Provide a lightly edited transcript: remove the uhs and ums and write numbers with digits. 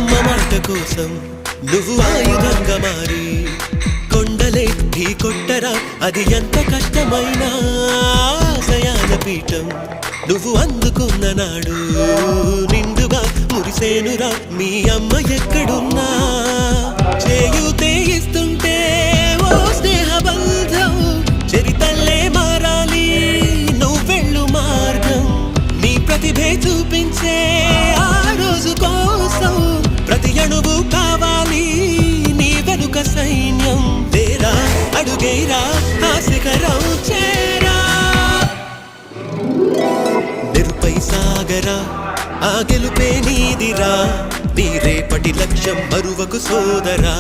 అమ్మ మాట కోసం నువ్వు ఆయుధంగా మారి కొండలే ఢీ కొట్టరా, అది ఎంత కష్టమైనా ఆశయాల పీఠం నువ్వు అందుకున్న నాడు నిండుగా మురిసేనురా మీ అమ్మ ఎక్కడున్నా. చేయూతే ఇస్తుంటే ఓ స్నేహ బంధం చరితల్లే మారాలి నువ్వెళ్ళు మార్గం. నీ ప్రతిభే చూపించే ఆ రోజు కోసం ప్రతి అణువు కావాలి నీ వెనుక సైన్యం. తేరా అడుగేరా ఆ శిఖరం చేరా, నిరుపై సాగరా ఆ గెలుపే నీదిరా, నీ రేపటి లక్ష్యం మరువకు సోదరా.